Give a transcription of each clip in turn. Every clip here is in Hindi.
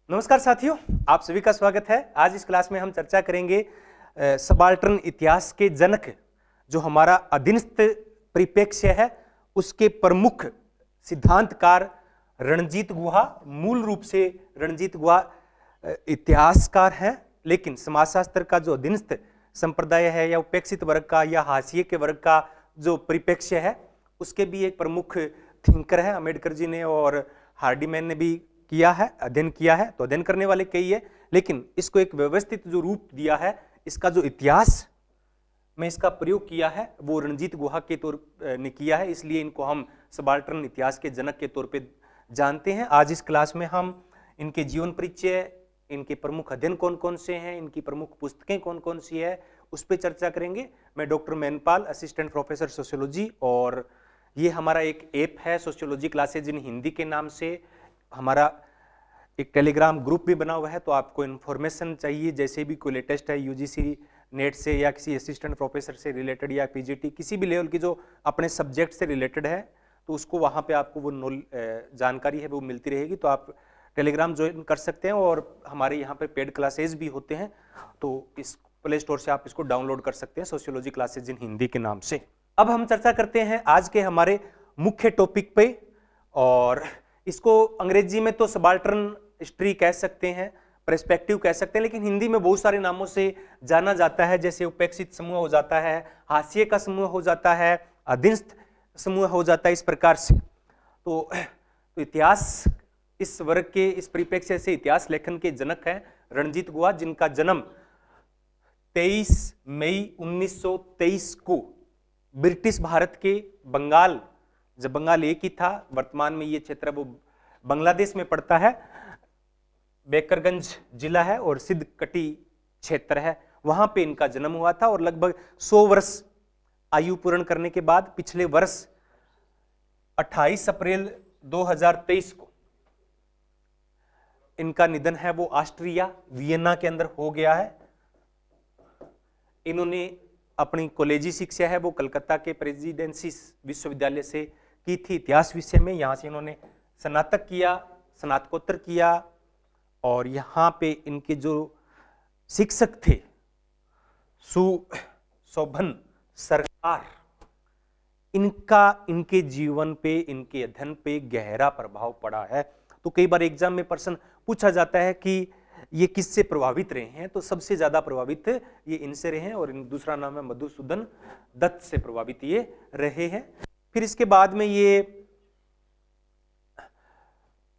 नमस्कार साथियों, आप सभी का स्वागत है। आज इस क्लास में हम चर्चा करेंगे सबाल्टर्न इतिहास के जनक जो हमारा अधीनस्थ परिप्रेक्ष्य है उसके प्रमुख सिद्धांतकार रणजीत गुहा। मूल रूप से रणजीत गुहा इतिहासकार हैं, लेकिन समाजशास्त्र का जो अधीनस्थ संप्रदाय है या उपेक्षित वर्ग का या हाशिए के वर्ग का जो परिप्रेक्ष्य है उसके भी एक प्रमुख थिंकर है। अम्बेडकर जी ने और हार्डीमैन ने भी किया है, अध्ययन किया है, तो अध्ययन करने वाले कई है, लेकिन इसको एक व्यवस्थित जो रूप दिया है, इसका जो इतिहास में इसका प्रयोग किया है वो रणजीत गुहा के तौर ने किया है, इसलिए इनको हम सबाल्टर्न इतिहास के जनक के तौर पे जानते हैं। आज इस क्लास में हम इनके जीवन परिचय, इनके प्रमुख अध्ययन कौन कौन से हैं, इनकी प्रमुख पुस्तकें कौन कौन सी है, उस पर चर्चा करेंगे। मैं doctor Mainpal, assistant professor sociology, और ये हमारा एक ऐप है सोशियोलॉजी क्लासेज इन हिंदी के नाम से। हमारा एक टेलीग्राम ग्रुप भी बना हुआ है, तो आपको इन्फॉर्मेशन चाहिए जैसे भी कोई लेटेस्ट है यूजीसी नेट से या किसी असिस्टेंट प्रोफेसर से रिलेटेड या पीजीटी किसी भी लेवल की जो अपने सब्जेक्ट से रिलेटेड है, तो उसको वहाँ पे आपको वो जानकारी है वो मिलती रहेगी। तो आप टेलीग्राम ज्वाइन कर सकते हैं और हमारे यहाँ पे पेड क्लासेज भी होते हैं, तो इस प्ले स्टोर से आप इसको डाउनलोड कर सकते हैं सोशियोलॉजी क्लासेज इन हिंदी के नाम से। अब हम चर्चा करते हैं आज के हमारे मुख्य टॉपिक पे, और इसको अंग्रेजी में तो सबाल्टर्न हिस्ट्री कह सकते हैं, पर्सपेक्टिव कह सकते हैं, लेकिन हिंदी में बहुत सारे नामों से जाना जाता है, जैसे उपेक्षित समूह हो जाता है, हाशिए का समूह हो जाता है, अधीनस्थ समूह हो जाता है, इस प्रकार से। तो इतिहास इस वर्ग के इस परिप्रेक्ष्य से इतिहास लेखन के जनक हैं रणजीत गुहा, जिनका जन्म 23 मई 1923 को ब्रिटिश भारत के बंगाल, जब बंगाल एक ही था, वर्तमान में ये क्षेत्र वो बांग्लादेश में पड़ता है, बेकरगंज जिला है और सिद्धकटी क्षेत्र है, वहां पे इनका जन्म हुआ था। और लगभग 100 वर्ष आयु पूर्ण करने के बाद पिछले वर्ष 28 अप्रैल 2023 को इनका निधन है वो ऑस्ट्रिया वियना के अंदर हो गया है। इन्होंने अपनी कॉलेजी शिक्षा है वो कलकत्ता के प्रेसिडेंसी विश्वविद्यालय से की थी इतिहास विषय में। यहाँ से इन्होंने स्नातक किया, स्नातकोत्तर किया, और यहाँ पे इनके जो शिक्षक थे सुशोभन सरकार, इनके जीवन पे, इनके अध्ययन पे गहरा प्रभाव पड़ा है। तो कई बार एग्जाम में प्रश्न पूछा जाता है कि ये किससे प्रभावित रहे हैं, तो सबसे ज्यादा प्रभावित ये इनसे रहे हैं, और दूसरा नाम है मधुसूदन दत्त से प्रभावित ये रहे हैं। फिर इसके बाद में ये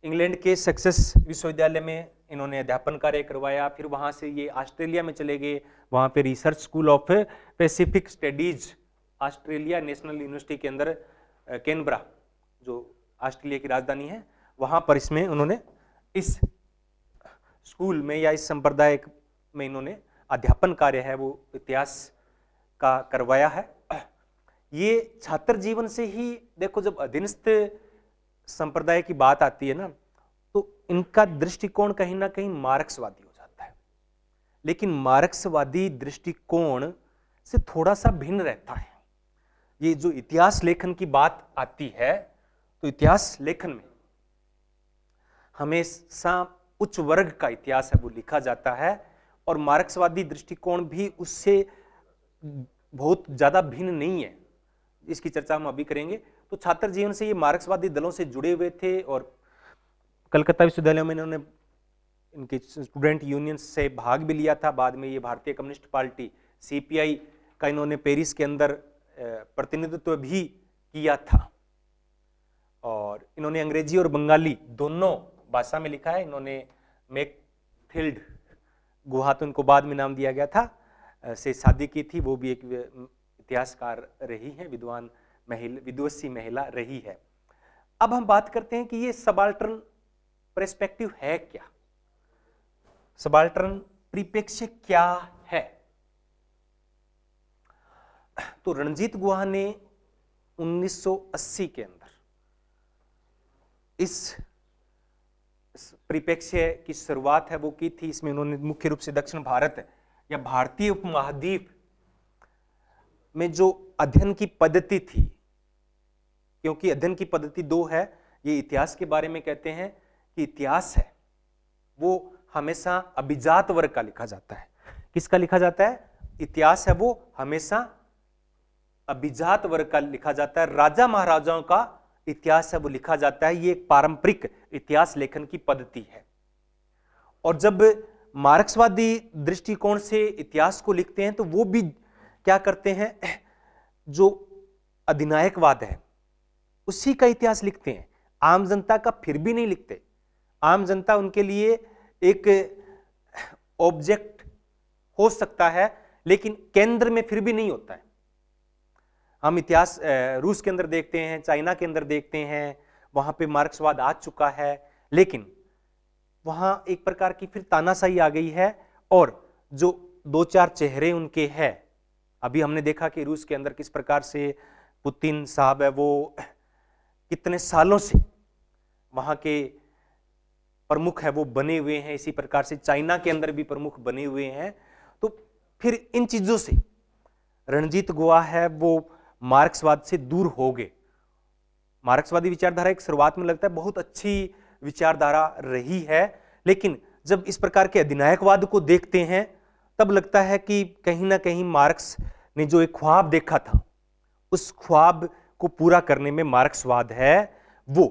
इंग्लैंड के सक्सेस विश्वविद्यालय में इन्होंने अध्यापन कार्य करवाया। फिर वहां से ये ऑस्ट्रेलिया में चले गए, वहां पे research school of Pacific studies Australia national university के अंदर कैनबरा, जो ऑस्ट्रेलिया की राजधानी है, वहां पर इसमें उन्होंने इस स्कूल में या इस संप्रदाय में इन्होंने अध्यापन कार्य है वो इतिहास का करवाया है। ये छात्र जीवन से ही देखो, जब अधीनस्थ संप्रदाय की बात आती है ना, तो इनका दृष्टिकोण कहीं ना कहीं मार्क्सवादी हो जाता है, लेकिन मार्क्सवादी दृष्टिकोण से थोड़ा सा भिन्न रहता है। ये जो इतिहास लेखन की बात आती है, तो इतिहास लेखन में हमेशा उच्च वर्ग का इतिहास है वो लिखा जाता है, और मार्क्सवादी दृष्टिकोण भी उससे बहुत ज्यादा भिन्न नहीं है। इसकी चर्चा हम अभी करेंगे। तो छात्र जीवन से ये मार्क्सवादी दलों से जुड़े हुए थे, और कलकत्ता विश्वविद्यालय में इन्होंने इनके स्टूडेंट यूनियन से भाग भी लिया था। बाद में ये भारतीय कम्युनिस्ट पार्टी सीपीआई का इन्होंने पेरिस के अंदर प्रतिनिधित्व भी किया था, और इन्होंने अंग्रेजी और बंगाली दोनों भाषा में लिखा है। इन्होंने मैकफील्ड गुहा, तो इनको बाद में नाम दिया गया था, से शादी की थी। वो भी एक इतिहासकार रही है, विद्वान महिला, विदुषी महिला रही है। अब हम बात करते हैं कि ये सबाल्टर्न पर्सपेक्टिव है क्या, सबाल्टर्न परिप्रेक्ष्य क्या है। तो रणजीत गुहा ने 1980 के अंदर इस परिप्रेक्ष्य की शुरुआत है वो की थी। इसमें उन्होंने मुख्य रूप से दक्षिण भारत या भारतीय उपमहाद्वीप में जो अध्ययन की पद्धति थी, क्योंकि अध्ययन की पद्धति दो है, ये इतिहास के बारे में कहते हैं कि इतिहास है वो हमेशा अभिजात वर्ग का लिखा जाता है। किसका लिखा जाता है? इतिहास है वो हमेशा अभिजात वर्ग का लिखा जाता है, राजा महाराजाओं का इतिहास है वो लिखा जाता है। ये एक पारंपरिक इतिहास लेखन की पद्धति है। और जब मार्क्सवादी दृष्टिकोण से इतिहास को लिखते हैं तो वो भी क्या करते हैं, जो अधिनायकवाद है उसी का इतिहास लिखते हैं, आम जनता का फिर भी नहीं लिखते। आम जनता उनके लिए एक ऑब्जेक्ट हो सकता है लेकिन केंद्र में फिर भी नहीं होता है। हम इतिहास रूस के अंदर देखते हैं, चाइना के अंदर देखते हैं, वहां पे मार्क्सवाद आ चुका है, लेकिन वहां एक प्रकार की फिर तानाशाही आ गई है और जो दो चार चेहरे उनके हैं। अभी हमने देखा कि रूस के अंदर किस प्रकार से पुतिन साहब है वो कितने सालों से वहां के प्रमुख है वो बने हुए हैं, इसी प्रकार से चाइना के अंदर भी प्रमुख बने हुए हैं। तो फिर इन चीजों से रणजीत गुहा है वो मार्क्सवाद से दूर हो गए। मार्क्सवादी विचारधारा एक शुरुआत में लगता है बहुत अच्छी विचारधारा रही है, लेकिन जब इस प्रकार के अधिनायकवाद को देखते हैं तब लगता है कि कहीं ना कहीं मार्क्स ने जो एक ख्वाब देखा था उस ख्वाब को पूरा करने में मार्क्सवाद है वो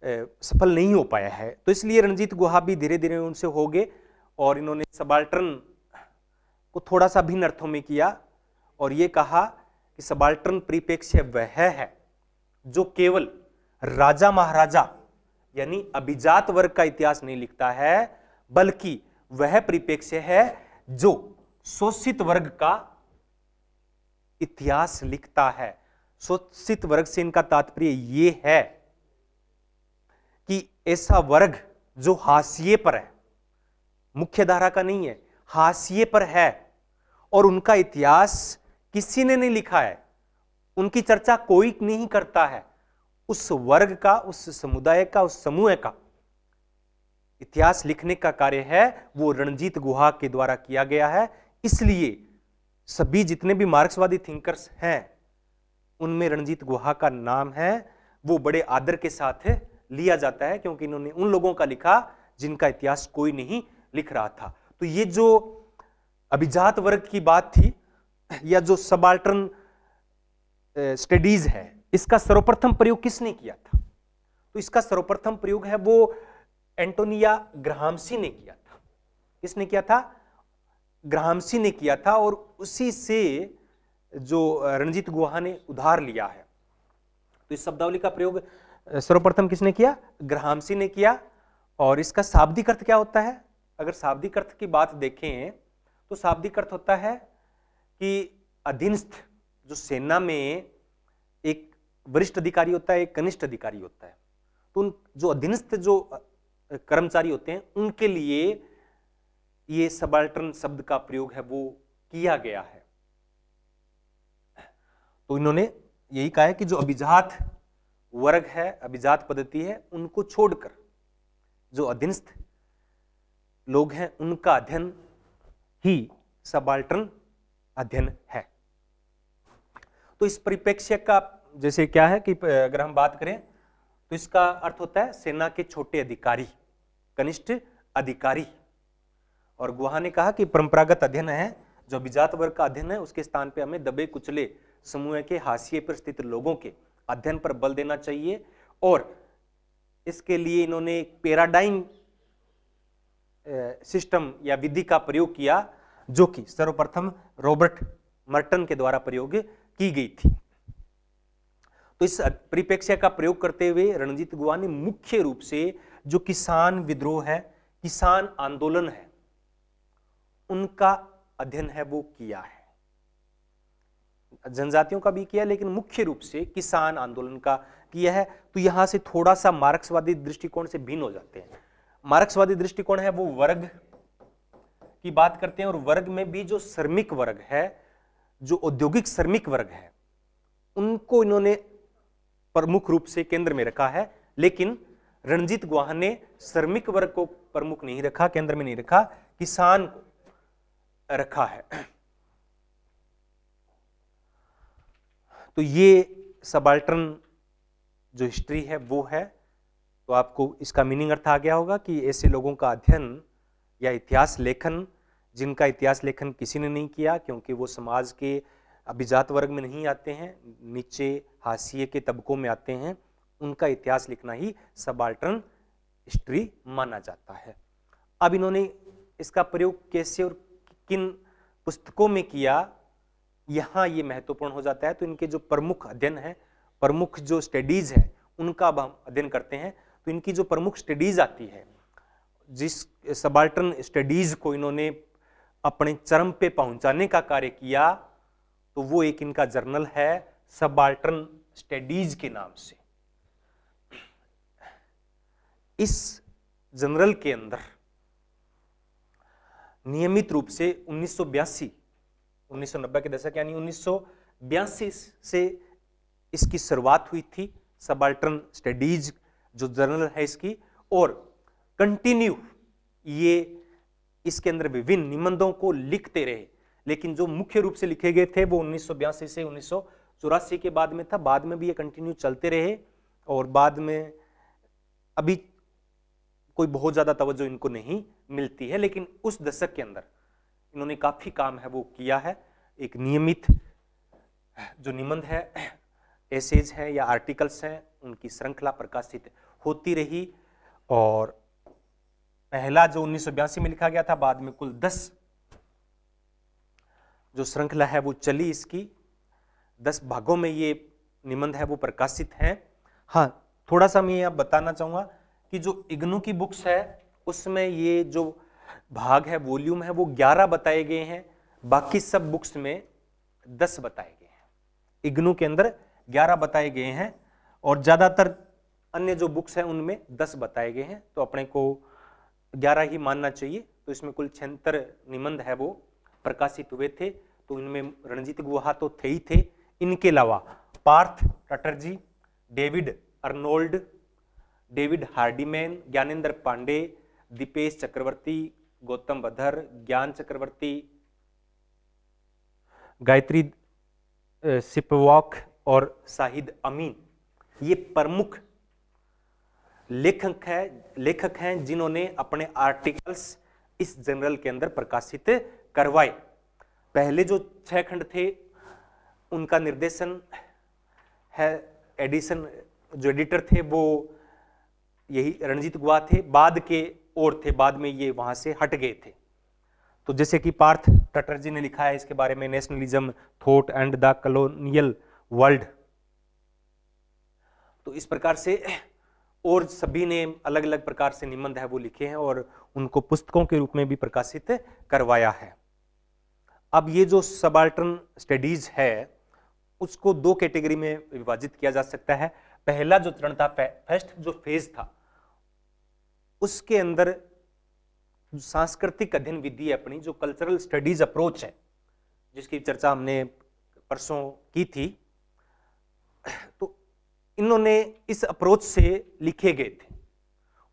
सफल नहीं हो पाया है। तो इसलिए रणजीत गुहा भी धीरे धीरे उनसे हो गए और इन्होंने सबाल्टर्न को थोड़ा सा भिन्न अर्थों में किया और ये कहा कि सबाल्टर्न परिप्रेक्ष्य वह है जो केवल राजा महाराजा यानी अभिजात वर्ग का इतिहास नहीं लिखता है, बल्कि वह परिप्रेक्ष्य है जो शोषित वर्ग का इतिहास लिखता है। शोषित वर्ग से इनका तात्पर्य यह है कि ऐसा वर्ग जो हाशिए पर है, मुख्य धारा का नहीं है, हाशिए पर है और उनका इतिहास किसी ने नहीं लिखा है, उनकी चर्चा कोई नहीं करता है। उस वर्ग का, उस समुदाय का, उस समूह का इतिहास लिखने का कार्य है वो रणजीत गुहा के द्वारा किया गया है। इसलिए सभी जितने भी मार्क्सवादी थिंकर्स हैं उनमें रणजीत गुहा का नाम है वो बड़े आदर के साथ लिया जाता है, क्योंकि इन्होंने उन लोगों का लिखा जिनका इतिहास कोई नहीं लिख रहा था। तो ये जो अभिजात वर्ग की बात थी या जो सबाल्टर्न स्टडीज है, इसका सर्वप्रथम प्रयोग किसने किया था? तो इसका सर्वप्रथम प्रयोग है वो एंटोनिया ग्राहम्सी ने किया था। किसने किया था? ग्राहम्सी ने किया था और उसी से जो रणजीत गुहा ने उधार लिया है। तो इस शब्दावली का प्रयोग सर्वप्रथम किसने किया? ग्राहम्सी ने किया। और इसका शाब्दिक अर्थ क्या होता है? अगर शाब्दिक अर्थ की बात देखें तो शाब्दिक अर्थ होता है कि अधीनस्थ जो सेना में एक वरिष्ठ अधिकारी होता है, एक कनिष्ठ अधिकारी होता है, तो उन जो अधीनस्थ जो कर्मचारी होते हैं उनके लिए ये सबाल्टर्न शब्द का प्रयोग है वो किया गया है। तो इन्होंने यही कहा है कि जो अभिजात वर्ग है, अभिजात पद्धति है, उनको छोड़कर जो अधीनस्थ लोग हैं उनका अध्ययन ही सबाल्टर्न अध्ययन है। तो इस परिप्रेक्ष्य का जैसे क्या है कि अगर हम बात करें तो इसका अर्थ होता है सेना के छोटे अधिकारी, कनिष्ठ अधिकारी। और गुहा ने कहा कि परंपरागत अध्ययन है जो अभिजात वर्ग का अध्ययन है उसके स्थान पे हमें दबे कुचले समूह के हाशिए पर स्थित लोगों के अध्ययन पर बल देना चाहिए। और इसके लिए इन्होंने एक पैराडाइम सिस्टम या विधि का प्रयोग किया जो कि सर्वप्रथम रॉबर्ट मर्टन के द्वारा प्रयोग की गई थी। तो इस परिप्रेक्ष्य का प्रयोग करते हुए रणजीत गुहा ने मुख्य रूप से जो किसान विद्रोह है, किसान आंदोलन है, उनका अध्ययन है वो किया है। जनजातियों का भी किया लेकिन मुख्य रूप से किसान आंदोलन का किया है। तो यहां से थोड़ा सा मार्क्सवादी दृष्टिकोण से भिन्न हो जाते हैं। मार्क्सवादी दृष्टिकोण है वो वर्ग की बात करते हैं और वर्ग में भी जो श्रमिक वर्ग है, जो औद्योगिक श्रमिक वर्ग है, उनको इन्होंने प्रमुख रूप से केंद्र में रखा है। लेकिन रणजीत गुहा ने श्रमिक वर्ग को प्रमुख नहीं रखा, केंद्र में नहीं रखा, किसान को रखा है। तो ये सबाल्टर्न जो हिस्ट्री है वो है। तो आपको इसका मीनिंग अर्थ आ गया होगा कि ऐसे लोगों का अध्ययन या इतिहास लेखन, जिनका इतिहास लेखन किसी ने नहीं किया क्योंकि वो समाज के अभिजात वर्ग में नहीं आते हैं, नीचे हाशिए के तबकों में आते हैं, उनका इतिहास लिखना ही सबाल्टर्न हिस्ट्री माना जाता है। अब इन्होंने इसका प्रयोग कैसे और किन पुस्तकों में किया, यहाँ ये महत्वपूर्ण हो जाता है। तो इनके जो प्रमुख अध्ययन है, प्रमुख जो स्टडीज है, उनका अब हम अध्ययन करते हैं। तो इनकी जो प्रमुख स्टडीज आती है, जिस सबाल्टर्न स्टडीज को इन्होंने अपने चरम पे पहुंचाने का कार्य किया, तो वो एक इनका जर्नल है सबाल्टर्न स्टडीज के नाम से। इस जर्नल के अंदर नियमित रूप से 1990 के दशक यानी 1982 से इसकी शुरुआत हुई थी, सबाल्टर्न स्टडीज जो जर्नल है इसकी, और कंटिन्यू ये इसके अंदर विभिन्न निबंधों को लिखते रहे। लेकिन जो मुख्य रूप से लिखे गए थे वो 1982 से 1984 के बाद में था। बाद में भी ये कंटिन्यू चलते रहे और बाद में अभी कोई बहुत ज्यादा तवज्जो इनको नहीं मिलती है, लेकिन उस दशक के अंदर इन्होंने काफी काम है वो किया है। एक नियमित जो निबंध है, एसेज है या आर्टिकल्स हैं, उनकी श्रृंखला प्रकाशित होती रही। और पहला जो 1982 में लिखा गया था, बाद में कुल 10 जो श्रृंखला है वो चली। इसकी 10 भागों में ये निबंध है वो प्रकाशित हैं। हाँ, थोड़ा सा मैं आप बताना चाहूंगा कि जो इग्नू की बुक्स है उसमें ये जो भाग है, वॉल्यूम है, वो 11 बताए गए हैं। बाकी सब बुक्स में 10 बताए गए हैं। इग्नू के अंदर 11 बताए गए हैं और ज्यादातर अन्य जो बुक्स हैं उनमें 10 बताए गए हैं। तो अपने को 11 ही मानना चाहिए। तो इसमें कुल 76 निबंध है वो प्रकाशित हुए थे। तो इनमें रणजीत गुहा तो थे ही थे, इनके अलावा Partha Chatterjee, David Arnold, David Hardiman, Gyanendra Pandey, Dipesh Chakrabarty, Gautam Bhadra, Gyan Chakrabarty, Gayatri सिपवॉक और शाहिद अमीन, ये प्रमुख लेखक हैं जिन्होंने अपने आर्टिकल्स इस जर्नल के अंदर प्रकाशित करवाए। पहले जो 6 खंड थे उनका निर्देशन है, एडिशन जो एडिटर थे वो यही रणजीत गुहा थे। बाद के और थे, बाद में ये वहां से हट गए थे। तो जैसे कि पार्थ चटर्जी ने लिखा है इसके बारे में, nationalism, thought and the colonial world. तो इस प्रकार से और सभी ने अलग अलग प्रकार से निबंध है वो लिखे हैं और उनको पुस्तकों के रूप में भी प्रकाशित करवाया है। अब ये जो सबाल्टर्न स्टडीज है उसको 2 कैटेगरी में विभाजित किया जा सकता है। पहला जो चरण था, फर्स्ट जो फेज था, उसके अंदर सांस्कृतिक अध्ययन विधि अपनी जो कल्चरल स्टडीज अप्रोच है, जिसकी चर्चा हमने परसों की थी, तो इन्होंने इस अप्रोच से लिखे गए थे।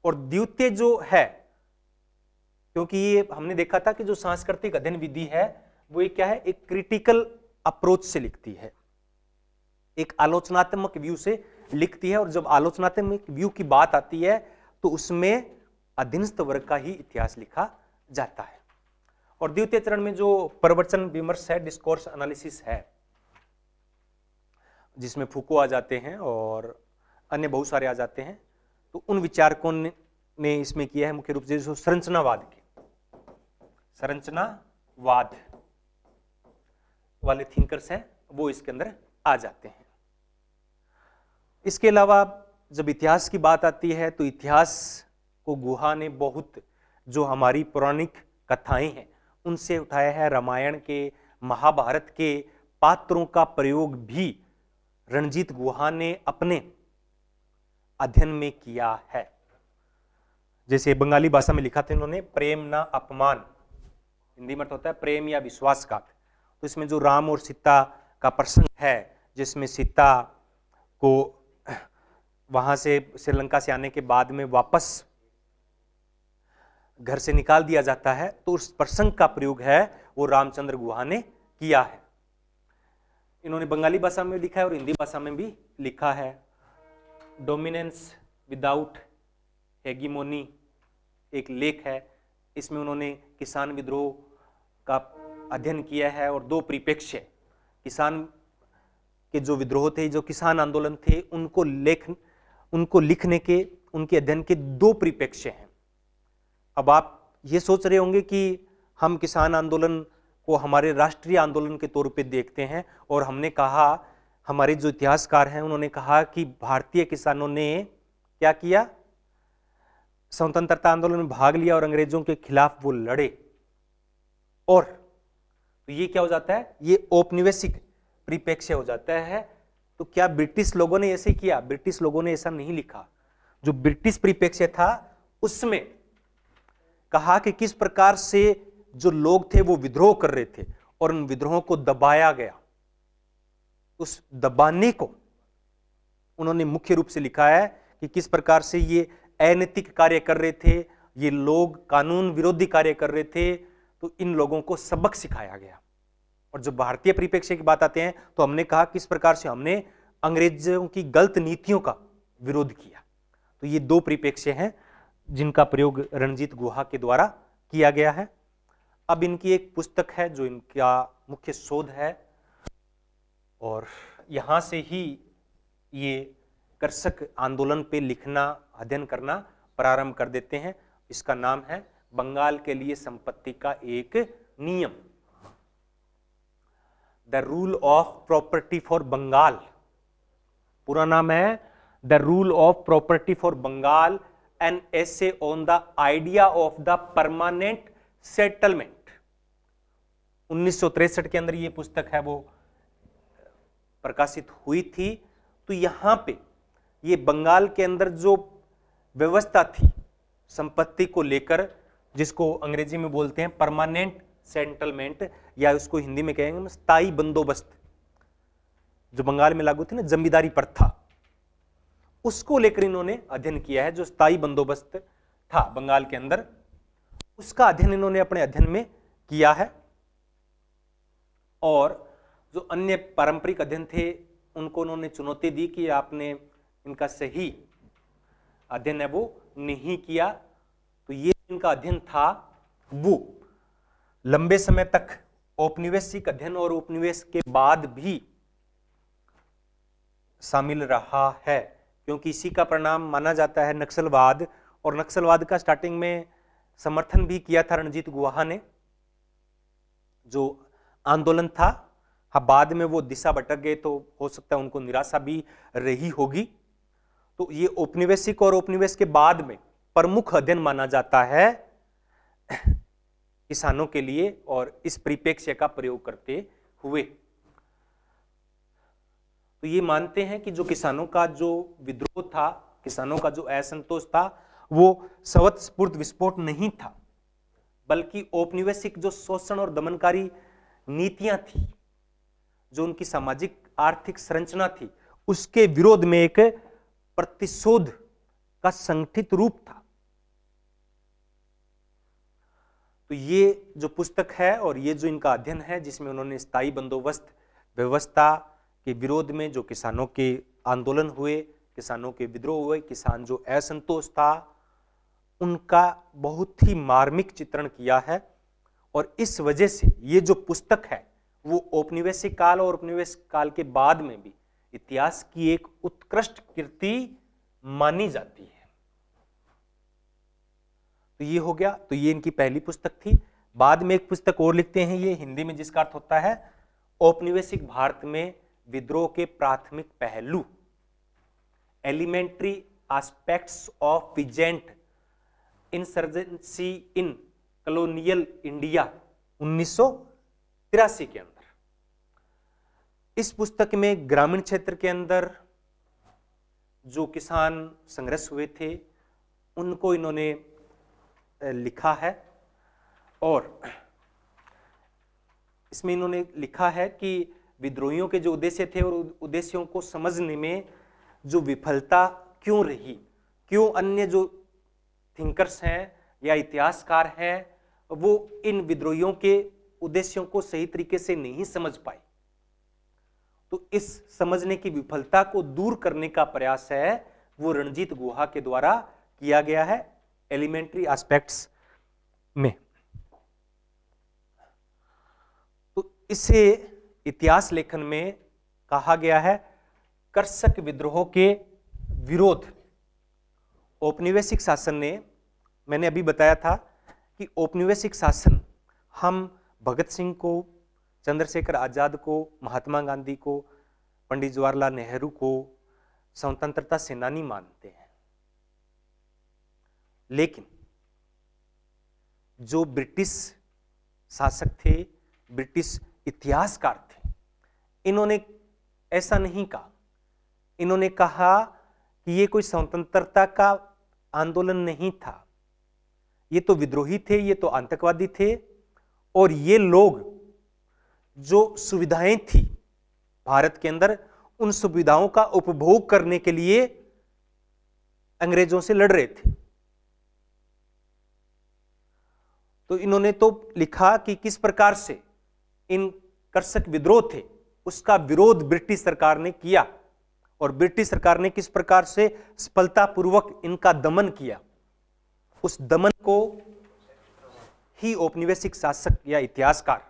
और द्वितीय जो है, क्योंकि ये हमने देखा था कि जो सांस्कृतिक अध्ययन विधि है वो एक क्या है, एक क्रिटिकल अप्रोच से लिखती है, एक आलोचनात्मक व्यू से लिखती है। और जब आलोचनात्मक व्यू की बात आती है तो उसमें अधीनस्थ वर्ग का ही इतिहास लिखा जाता है। और द्वितीय चरण में जो प्रवचन विमर्श है, डिस्कोर्स एनालिसिस है, जिसमें फूको आ जाते हैं और अन्य बहुत सारे आ जाते हैं, तो उन विचारकों ने इसमें किया है मुख्य रूप से जो संरचनावाद वाले थिंकर्स हैं वो इसके अंदर आ जाते हैं। इसके अलावा जब इतिहास की बात आती है तो इतिहास को गुहा ने बहुत, जो हमारी पौराणिक कथाएं हैं उनसे उठाया है। रामायण के, महाभारत के पात्रों का प्रयोग भी रणजीत गुहा ने अपने अध्ययन में किया है। जैसे बंगाली भाषा में लिखा था इन्होंने, प्रेम ना अपमान, हिंदी में होता है प्रेम या विश्वासघात। तो इसमें जो राम और सीता का प्रसंग है, जिसमें सीता को वहां से श्रीलंका से आने के बाद में वापस घर से निकाल दिया जाता है, तो उस प्रसंग का प्रयोग है वो रामचंद्र गुहा ने किया है। इन्होंने बंगाली भाषा में लिखा है और हिंदी भाषा में भी लिखा है। डोमिनेंस विदाउट हेगीमोनी एक लेख है, इसमें उन्होंने किसान विद्रोह का अध्ययन किया है और दो परिप्रेक्ष्य किसान के जो विद्रोह थे, जो किसान आंदोलन थे, उनको लिखने के, उनके अध्ययन के दो परिप्रेक्ष्य हैं। अब आप ये सोच रहे होंगे कि हम किसान आंदोलन को हमारे राष्ट्रीय आंदोलन के तौर पे देखते हैं, और हमने कहा, हमारे जो इतिहासकार हैं उन्होंने कहा कि भारतीय किसानों ने क्या किया, स्वतंत्रता आंदोलन में भाग लिया और अंग्रेजों के खिलाफ वो लड़े। और तो ये क्या हो जाता है, ये औपनिवेशिक परिप्रेक्ष्य हो जाता है। तो क्या ब्रिटिश लोगों ने ऐसे किया? ब्रिटिश लोगों ने ऐसा नहीं लिखा। जो ब्रिटिश परिप्रेक्ष्य था उसमें कहा कि किस प्रकार से जो लोग थे वो विद्रोह कर रहे थे और उन विद्रोहों को दबाया गया। उस दबाने को उन्होंने मुख्य रूप से लिखा है कि किस प्रकार से ये अनैतिक कार्य कर रहे थे, ये लोग कानून विरोधी कार्य कर रहे थे, तो इन लोगों को सबक सिखाया गया। और जब भारतीय परिप्रेक्ष्य की बात आते हैं तो हमने कहा किस प्रकार से हमने अंग्रेजों की गलत नीतियों का विरोध किया। तो ये दो परिप्रेक्ष्य हैं जिनका प्रयोग रणजीत गुहा के द्वारा किया गया है। अब इनकी एक पुस्तक है जो इनका मुख्य शोध है, और यहां से ही ये कृषक आंदोलन पे लिखना, अध्ययन करना प्रारंभ कर देते हैं। इसका नाम है बंगाल के लिए संपत्ति का एक नियम, the rule of property for Bengal. पूरा नाम है the rule of property for Bengal, an essay on the idea of the permanent settlement. 1963 के अंदर ये पुस्तक है वो प्रकाशित हुई थी। तो यहां पे ये बंगाल के अंदर जो व्यवस्था थी संपत्ति को लेकर, जिसको अंग्रेजी में बोलते हैं परमानेंट सेटलमेंट, या उसको हिंदी में कहेंगे स्थायी बंदोबस्त, जो बंगाल में लागू थी ना जमींदारी प्रथा, उसको लेकर इन्होंने अध्ययन किया है। जो स्थायी बंदोबस्त था बंगाल के अंदर, उसका अध्ययन इन्होंने अपने अध्ययन में किया है। और जो अन्य पारंपरिक अध्ययन थे उनको उन्होंने चुनौती दी कि आपने इनका सही अध्ययन है वो नहीं किया। तो ये इनका अध्ययन था वो लंबे समय तक औपनिवेशिक अध्ययन और उपनिवेश के बाद भी शामिल रहा है, क्योंकि इसी का परिणाम माना जाता है नक्सलवाद। और नक्सलवाद का स्टार्टिंग में समर्थन भी किया था रणजीत गुहा ने, जो आंदोलन था। हाँ, बाद में वो दिशा भटक गए तो हो सकता है उनको निराशा भी रही होगी। तो ये औपनिवेशिक और औपनिवेश के बाद में प्रमुख अध्ययन माना जाता है किसानों के लिए, और इस परिप्रेक्ष्य का प्रयोग करते हुए। तो ये मानते हैं कि जो किसानों का जो विद्रोह था, किसानों का जो असंतोष था, वो स्वतःस्फूर्त विस्फोट नहीं था, बल्कि औपनिवेशिक जो शोषण और दमनकारी नीतियां थी, जो उनकी सामाजिक आर्थिक संरचना थी, उसके विरोध में एक प्रतिशोध का संगठित रूप था। तो ये जो पुस्तक है और ये जो इनका अध्ययन है, जिसमें उन्होंने स्थायी बंदोबस्त व्यवस्था के विरोध में जो किसानों के आंदोलन हुए, किसानों के विद्रोह हुए, किसान जो असंतोष था, उनका बहुत ही मार्मिक चित्रण किया है। और इस वजह से ये जो पुस्तक है वो औपनिवेशिक काल और उपनिवेश काल के बाद में भी इतिहास की एक उत्कृष्ट कृति मानी जाती है। तो ये हो गया, तो ये इनकी पहली पुस्तक थी। बाद में एक पुस्तक और लिखते हैं ये हिंदी में, जिसका अर्थ होता है औपनिवेशिक भारत में विद्रोह के प्राथमिक पहलू, elementary aspects of peasant insurgency in colonial India, 1983 के अंदर। इस पुस्तक में ग्रामीण क्षेत्र के अंदर जो किसान संघर्ष हुए थे उनको इन्होंने लिखा है। और इसमें इन्होंने लिखा है कि विद्रोहियों के जो उद्देश्य थे और उद्देश्यों को समझने में जो विफलता क्यों रही, क्यों अन्य जो थिंकर्स हैं या इतिहासकार हैं वो इन विद्रोहियों के उद्देश्यों को सही तरीके से नहीं समझ पाए। तो इस समझने की विफलता को दूर करने का प्रयास है वो रणजीत गुहा के द्वारा किया गया है एलिमेंट्री एस्पेक्ट्स में। तो इसे इतिहास लेखन में कहा गया है कर्षक विद्रोह के विरोध। औपनिवेशिक शासन ने, मैंने अभी बताया था कि औपनिवेशिक शासन हम भगत सिंह को, चंद्रशेखर आजाद को, महात्मा गांधी को, पंडित जवाहरलाल नेहरू को स्वतंत्रता सेनानी मानते हैं, लेकिन जो ब्रिटिश शासक थे, ब्रिटिश इतिहासकार थे, इन्होंने ऐसा नहीं कहा। इन्होंने कहा कि ये कोई स्वतंत्रता का आंदोलन नहीं था, ये तो विद्रोही थे, ये तो आतंकवादी थे, और ये लोग जो सुविधाएं थी भारत के अंदर, उन सुविधाओं का उपभोग करने के लिए अंग्रेजों से लड़ रहे थे। तो इन्होंने तो लिखा कि किस प्रकार से इन कर्षक विद्रोह थे, उसका विरोध ब्रिटिश सरकार ने किया, और ब्रिटिश सरकार ने किस प्रकार से सफलतापूर्वक इनका दमन किया, उस दमन को ही औपनिवेशिक शासक या इतिहासकार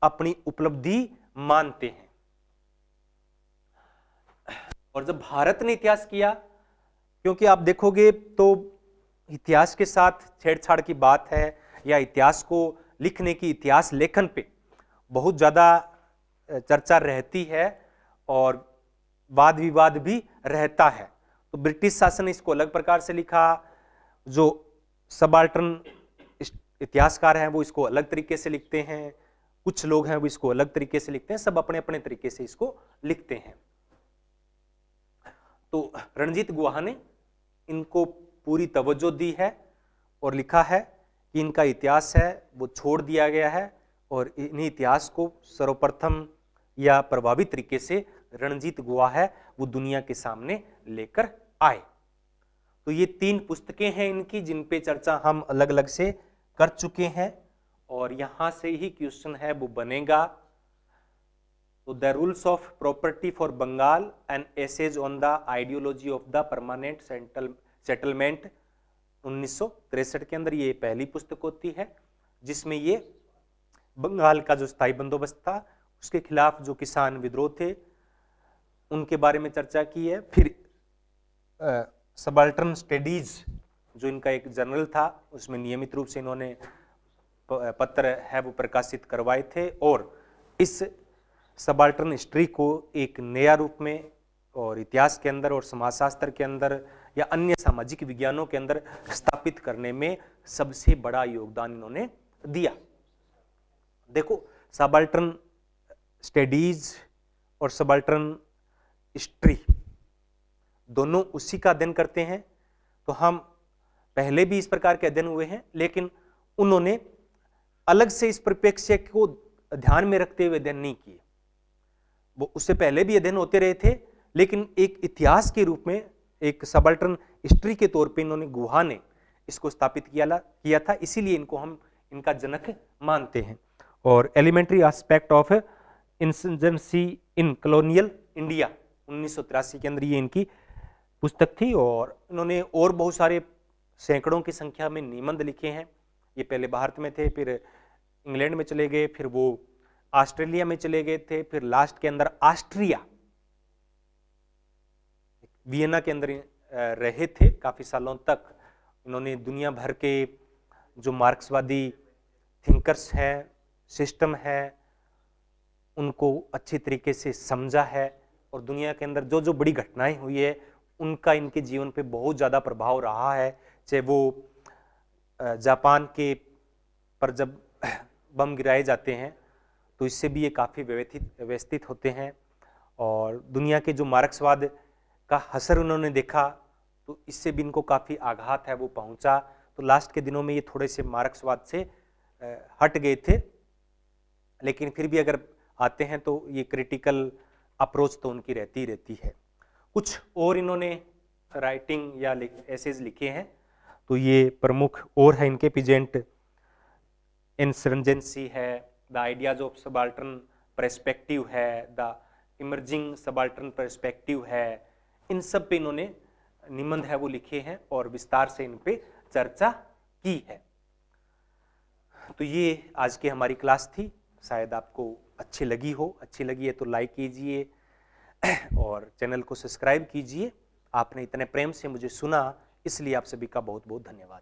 अपनी उपलब्धि मानते हैं। और जब भारत ने इतिहास किया, क्योंकि आप देखोगे तो इतिहास के साथ छेड़छाड़ की बात है, या इतिहास को लिखने की, इतिहास लेखन पे बहुत ज्यादा चर्चा रहती है और वाद विवाद भी रहता है। तो ब्रिटिश शासन ने इसको अलग प्रकार से लिखा, जो सबाल्टर्न इतिहासकार हैं वो इसको अलग तरीके से लिखते हैं, कुछ लोग हैं वो इसको अलग तरीके से लिखते हैं, सब अपने अपने तरीके से इसको लिखते हैं। तो रणजीत गुहा ने इनको पूरी तवज्जो दी है और लिखा है कि इनका इतिहास है वो छोड़ दिया गया है, और इन्हीं इतिहास को सर्वप्रथम या प्रभावी तरीके से रणजीत गुहा है वो दुनिया के सामने लेकर आए। तो ये 3 पुस्तकें हैं इनकी, जिन पे चर्चा हम अलग अलग से कर चुके हैं, और यहां से ही क्वेश्चन है वो बनेगा। तो the rules of property for Bengal and essays on the ideology of the permanent settlement 1963 के अंदर ये पहली पुस्तक होती है, जिसमें ये बंगाल का जो स्थायी बंदोबस्त था उसके खिलाफ जो किसान विद्रोह थे उनके बारे में चर्चा की है। फिर सबाल्टर्न स्टडीज जो इनका एक जर्नल था, उसमें नियमित रूप से इन्होंने पत्र है वो प्रकाशित करवाए थे, और इस सबाल्टर्न हिस्ट्री को एक नया रूप में और इतिहास के अंदर और समाजशास्त्र के अंदर या अन्य सामाजिक विज्ञानों के अंदर स्थापित करने में सबसे बड़ा योगदान इन्होंने दिया। देखो, सबाल्टर्न स्टडीज और सबाल्टर्न हिस्ट्री दोनों उसी का अध्ययन करते हैं। तो हम पहले भी इस प्रकार के अध्ययन हुए हैं, लेकिन उन्होंने अलग से इस परिप्रेक्ष्य को ध्यान में रखते हुए अध्ययन नहीं किए। वो उससे पहले भी अध्ययन होते रहे थे, लेकिन एक इतिहास के रूप में, एक सबाल्टर्न हिस्ट्री के तौर पे इन्होंने गुहा ने इसको स्थापित किया था, इसीलिए इनको हम इनका जनक मानते हैं। और elementary aspect of insurgency in colonial India 1983 के अंदर ये इनकी पुस्तक थी, और इन्होंने और बहुत सारे सैकड़ों की संख्या में निबंध लिखे हैं। ये पहले भारत में थे, फिर इंग्लैंड में चले गए, फिर वो ऑस्ट्रेलिया में चले गए थे, फिर लास्ट के अंदर ऑस्ट्रिया, वियना के अंदर रहे थे काफी सालों तक। इन्होंने दुनिया भर के जो मार्क्सवादी थिंकर्स हैं, सिस्टम है, उनको अच्छी तरीके से समझा है, और दुनिया के अंदर जो जो बड़ी घटनाएं हुई है उनका इनके जीवन पे बहुत ज़्यादा प्रभाव रहा है। चाहे वो जापान के पर जब बम गिराए जाते हैं तो इससे भी ये काफ़ी व्यवस्थित होते हैं, और दुनिया के जो मार्क्सवाद का असर उन्होंने देखा तो इससे भी इनको काफ़ी आघात है वो पहुंचा। तो लास्ट के दिनों में ये थोड़े से मार्क्सवाद से हट गए थे, लेकिन फिर भी अगर आते हैं तो ये क्रिटिकल अप्रोच तो उनकी रहती है। कुछ और इन्होंने राइटिंग या एसेज लिखे हैं, तो ये प्रमुख और है इनके प्रेजेंट इंसर्जेंसी है, the ideas of subaltern perspective है, द इमर्जिंग सबाल्टर्न पर्सपेक्टिव है। इन सब पे इन्होंने निबंध है वो लिखे हैं और विस्तार से इन पे चर्चा की है। तो ये आज की हमारी क्लास थी, शायद आपको अच्छी लगी हो। अच्छी लगी है तो लाइक कीजिए और चैनल को सब्सक्राइब कीजिए। आपने इतने प्रेम से मुझे सुना, इसलिए आप सभी का बहुत बहुत धन्यवाद।